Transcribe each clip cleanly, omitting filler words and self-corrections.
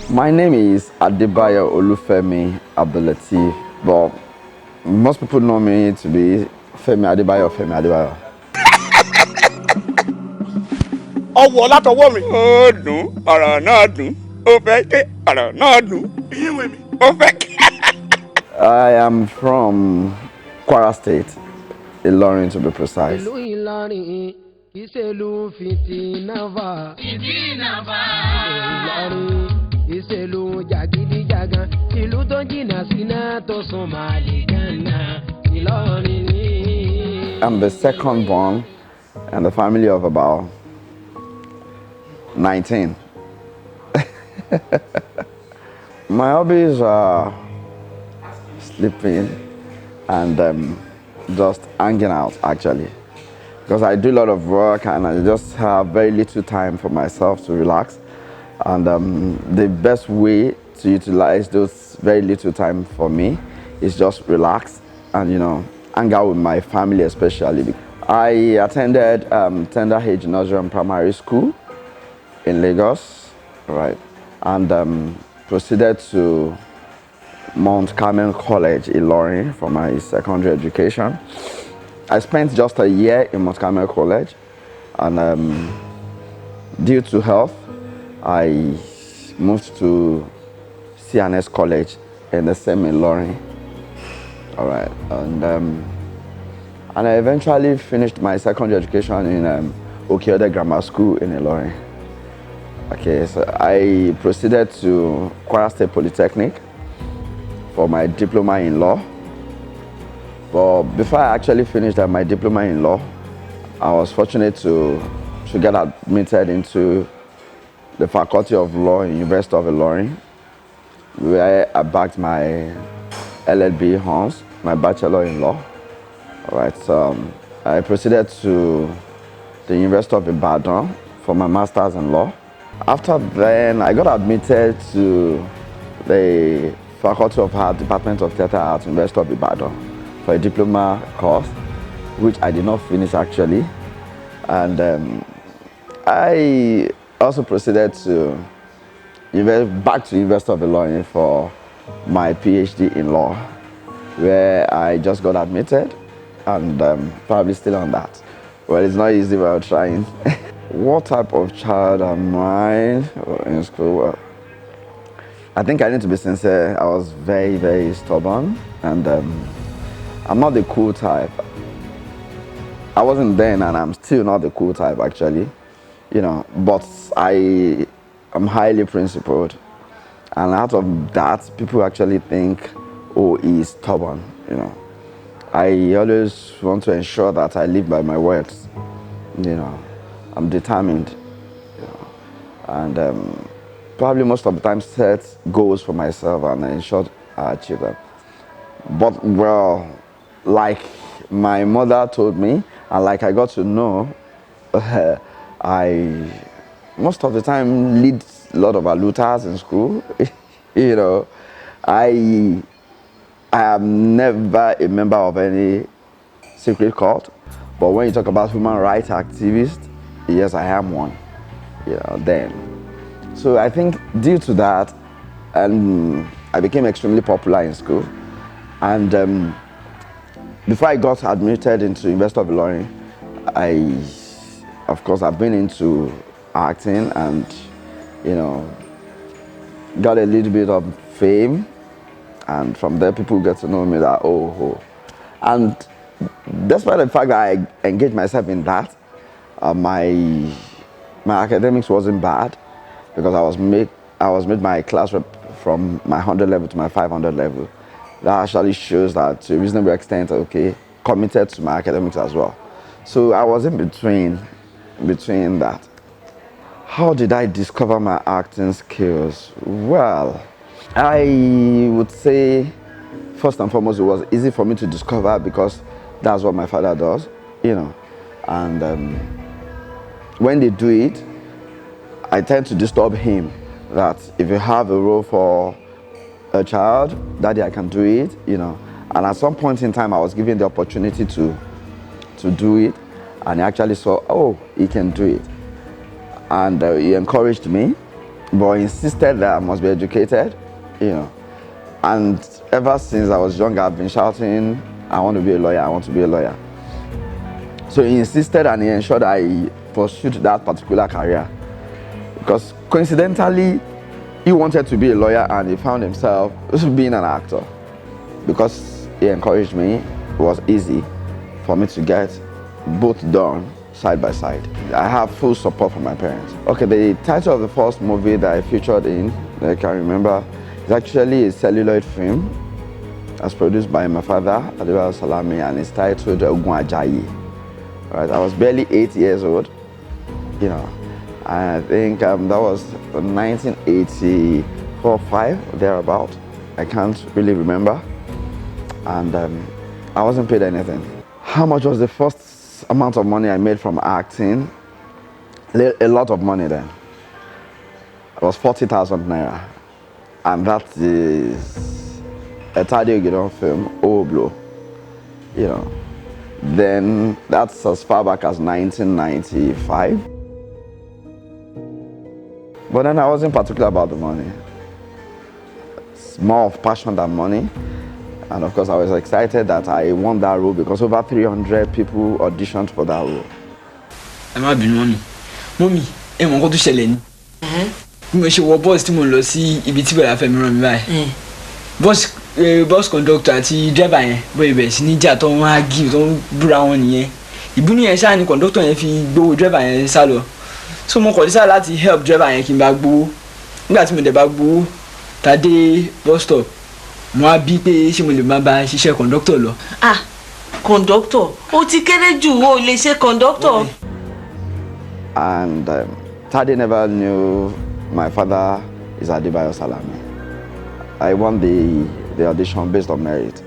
My name is Adebayo Olufemi Abdulatif, but most people know me to be Femi Adebayo. Ọwọ́ látọwọ́ mi. Ó dùn, ọ̀rọ̀ náà dùn, ó fẹ́ ké, ọ̀rọ̀ náà dùn. Ó fẹ́ ké. I am from Kwara State, Ilorin to be precise. Ìlú Ìlọrin kì í ṣe ìlú fìtínàfà. Ìlọrin kì í ṣe ìlú jàgídíjàgan. Ìlú tó jìnnà síná tó sún màlì gánà. Ìlọrin ni. I'm the second born in the family of about 19. My hobbies are sleeping and just hanging out actually, because I do a lot of work and I just have very little time for myself to relax, and the best way to utilize those very little time for me is just relax and hang out with my family especially. I attended Tender Age Nursery and Primary School in Lagos, right, and proceeded to Mount Carmel College, Ilorin, for my secondary education. I spent just a year in Mount Carmel College, and due to health, I moved to CNS College in the same Ilorin. All right, and I eventually finished my secondary education in Okiode Grammar School in Ilorin. Okay, so I proceeded to Kwara State Polytechnic for my diploma in law. But before I actually finished my diploma in law, I was fortunate to get admitted into the Faculty of Law in University of Ilorin, where I backed my LLB honors, my Bachelor in Law. All right, so I proceeded to the University of Ibadan for my Masters in Law. After then, I got admitted to the Faculty of Art, Department of Theatre Arts, University of Ibadan for a diploma course, which I did not finish actually. And I also proceeded to back to University of Ilorin for my PhD in law, where I just got admitted and probably still on that. Well, it's not easy, but I'm trying. What type of child am I in school? Well, I think I need to be sincere. I was very, very stubborn, and I'm not the cool type. I wasn't then, and I'm still not the cool type actually, but I am highly principled, and out of that, people actually think, oh, he's stubborn, I always want to ensure that I live by my words, I'm determined, and probably most of the time set goals for myself and ensure I achieve them. But well, like my mother told me, and like I got to know, I most of the time lead a lot of alutas in school. I am never a member of any secret cult, but when you talk about human rights activists, yes, I am one. Then. So I think due to that, I became extremely popular in school. And before I got admitted into University of Ilorin, of course, I've been into acting and, got a little bit of fame. And from there, people get to know me that, oh. And despite the fact that I engaged myself in that, my academics wasn't bad, because I was made my class rep from my 100 level to my 500 level. That actually shows that to a reasonable extent, okay, committed to my academics as well. So I was in between that. How did I discover my acting skills? Well, I would say first and foremost, it was easy for me to discover because that's what my father does, and when they do it, I tend to disturb him that if you have a role for a child, daddy, I can do it, And at some point in time, I was given the opportunity to do it, and he actually saw, oh, he can do it. And he encouraged me, but insisted that I must be educated, you know. And ever since I was young, I've been shouting, I want to be a lawyer, I want to be a lawyer. So he insisted and he ensured I pursued that particular career. Because coincidentally, he wanted to be a lawyer and he found himself being an actor. Because he encouraged me, it was easy for me to get both done side by side. I have full support from my parents. Okay, the title of the first movie that I featured in, that I can remember, is actually a celluloid film. As produced by my father, Adebayo Salami, and it's titled Ogun Ajayi. Right, I was barely 8 years old, you know, and I think that was 1984-5, thereabout. I can't really remember, and I wasn't paid anything. How much was the first amount of money I made from acting? A lot of money then. It was 40,000 naira, and that is a Tadio Gidon film, Oblo, you know. Then that's as far back as 1995. But then I wasn't particular about the money. It's more of passion than money. And of course I was excited that I won that role because over 300 people auditioned for that role. I'm not being mommy. Mommy, I'm going to shell in. Mo ṣe wọ bus tí mo lọ sí ibi tí bẹ̀rẹ̀ Fẹ́mi rán mi báyìí. Bus conductor àti driver yẹn bóyá ibẹ̀ sí níjà tó ń wá gí tó ń búra wọn nìyẹn. Ìbínú yẹn ṣáà ni conductor yẹn fi gbowó driver yẹn sá lọ. So mo kọ̀ decide láti help driver yẹn kí n bá gbowó. Nígbà tí mo dẹ̀ bá gbowó tá dé bus stop, mo á bí pé ṣé mo lè máa bá ṣiṣẹ́ conductor lọ. Ah, conductor? Ó ti kéré jù ó lè ṣe conductor. And Tade never knew my father is Adebayo Salami. I won the audition based on merit.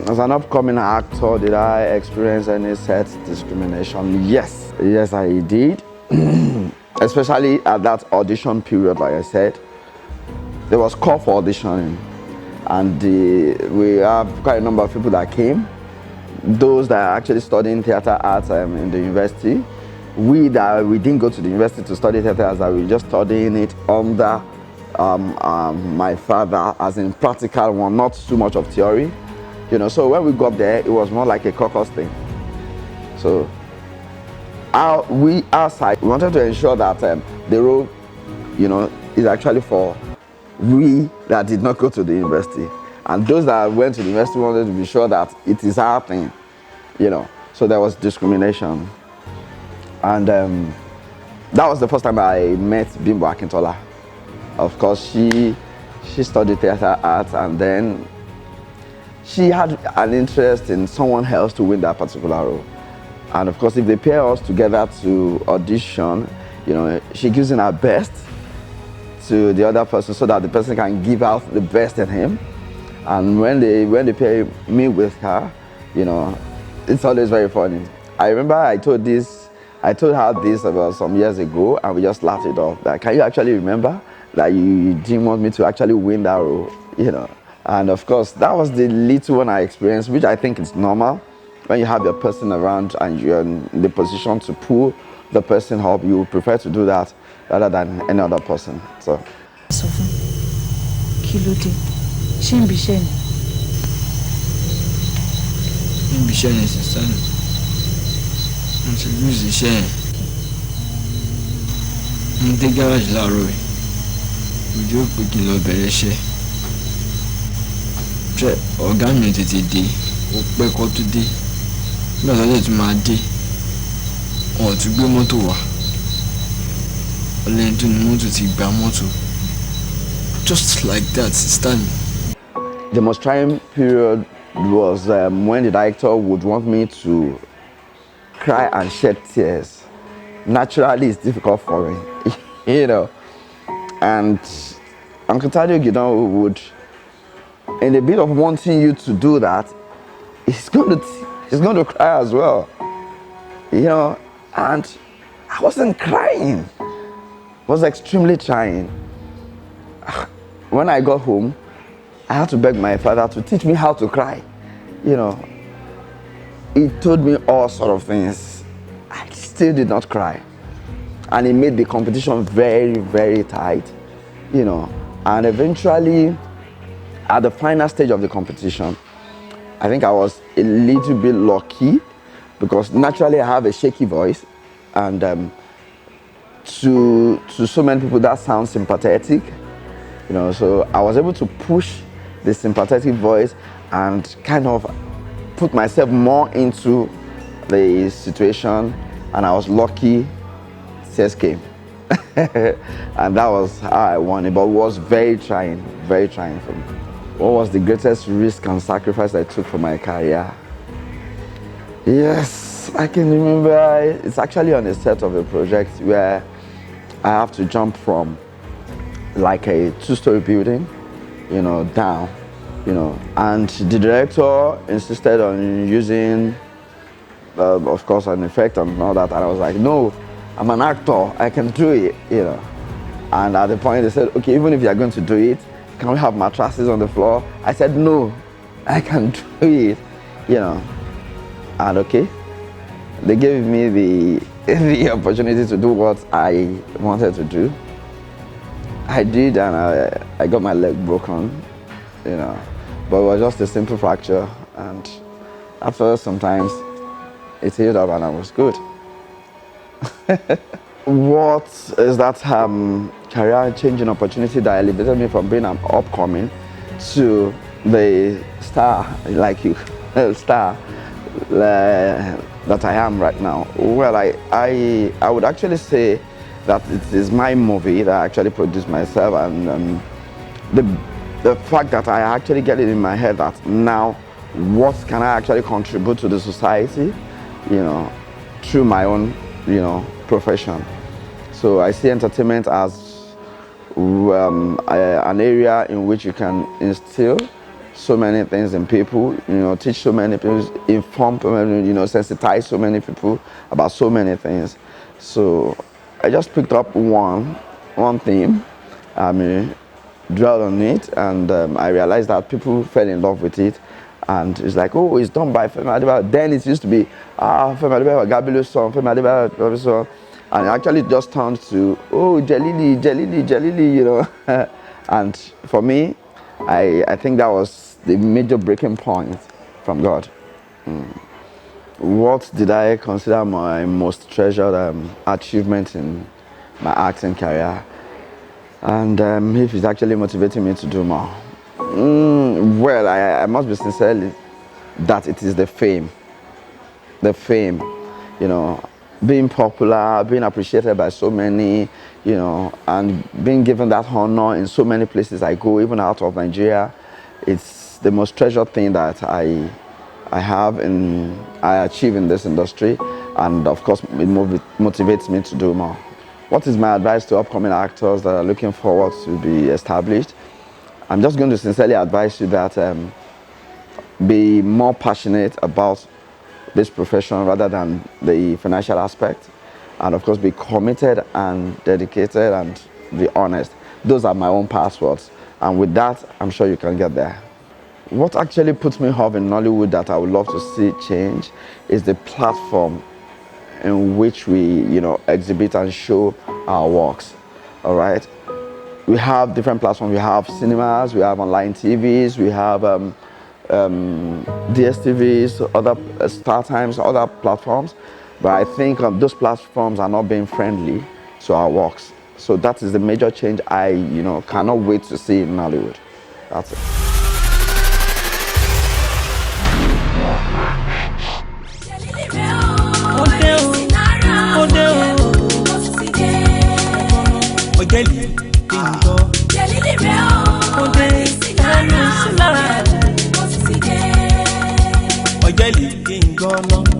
As an upcoming actor, did I experience any set discrimination? Yes. Yes, I did. Especially at that audition period, like I said. There was call for auditioning. And we have quite a number of people that came. Those that are actually studying theater arts in the university. We didn't go to the university to study theater arts, we were just studying it under my father, as in practical one, not too much of theory. You know, so when we got there, it was more like a caucus thing. So our side, we wanted to ensure that the role, you know, is actually for we that did not go to the university. And those that went to the university wanted to be sure that it is our thing, you know. So there was discrimination. And that was the first time I met Bimbo Akintola. Of course, she studied theater arts, and then she had an interest in someone else to win that particular role. And of course, if they pair us together to audition, you know, she gives in her best to the other person so that the person can give out the best in him. And when they pair me with her, you know, it's always very funny. I remember I told her this about some years ago, and we just laughed it off. That, can you actually remember that you didn't want me to actually win that role, you know? And of course, that was the little one I experienced, which I think is normal. When you have your person around and you're in the position to pull the person up, you prefer to do that rather than any other person. So. Mo ti lose iṣẹ́ yẹn. Mo dé gáràjì láàárọ̀ yìí. Ojú ò pé kí n lọ bẹ̀rẹ̀ iṣẹ́. Ọ̀gá mi ò tètè dé, ó pẹ́ kó tó dé. Nígbà tó dé tún máa dé, wọn ò tún gbé mọ́tò wá. Ọlẹ́ni tó ní mọ́tò ti gba mọ́tò. Just like that, sister mi. The most trying period was when the director would want me to cry and shed tears. Naturally, it's difficult for me, you know. And Uncle Tadio Gidon would, in a bit of wanting you to do that, he's going to cry as well, you know. And I wasn't crying. I was extremely trying. When I got home, I had to beg my father to teach me how to cry, you know. He told me all sort of things. I still did not cry. and it made the competition very, very tight, you know. And eventually, at the final stage of the competition, I think I was a little bit lucky because naturally I have a shaky voice, and to so many people that sounds sympathetic, you know. So I was able to push the sympathetic voice and kind of put myself more into the situation, and I was lucky. Tears came, and that was how I won it. But it was very trying for me. What was the greatest risk and sacrifice I took for my career? Yes, I can remember. It's actually on the set of a project where I have to jump from like a 2-story building, you know, down, you know. And the director insisted on using, of course, an effect and all that. And I was like, no, I'm an actor, I can do it, you know. And at the point they said, okay, even if you're going to do it, can we have mattresses on the floor? I said, no, I can do it, you know. And okay, they gave me the opportunity to do what I wanted to do. I did, and I got my leg broken, you know. But it was just a simple fracture, and after sometimes it healed up and I was good. What is that career-changing opportunity that elevated me from being an upcoming to the star, like you, star that I am right now? Well, I would actually say that it is my movie that I actually produced myself, and the fact that I actually get it in my head that now what can I actually contribute to the society, you know, through my own, you know, profession. So I see entertainment as an area in which you can instill so many things in people, you know, teach so many people, inform, you know, sensitize so many people about so many things. So I just picked up one theme, dwelled on it, and I realized that people fell in love with it. And it's like, oh, it's done by Femi Adebayo. Then it used to be, Femi Adebayo, Gabilo's song, Femi Adebayo song. And it actually just turned to, oh, Jalili, you know. And for me, I think that was the major breaking point from God. What did I consider my most treasured achievement in my acting career? And if it's actually motivating me to do more. Well, I must be sincere that it is the fame, you know, being popular, being appreciated by so many, you know, and being given that honor in so many places I go, even out of Nigeria. It's the most treasured thing that I achieve in this industry, and of course it motivates me to do more. What is my advice to upcoming actors that are looking forward to be established? I'm just going to sincerely advise you that be more passionate about this profession rather than the financial aspect, and of course be committed and dedicated and be honest. Those are my own passwords, and with that I'm sure you can get there. What actually puts me off in Nollywood that I would love to see change is the platform in which we, you know, exhibit and show our works. All right, we have different platforms. We have cinemas, we have online TVs, we have DSTVs, other StarTimes, other platforms. But I think those platforms are not being friendly to our works. So that is the major change I, you know, cannot wait to see in Hollywood. That's it. Ọ̀jẹ̀lì kí n gbọ́ náà.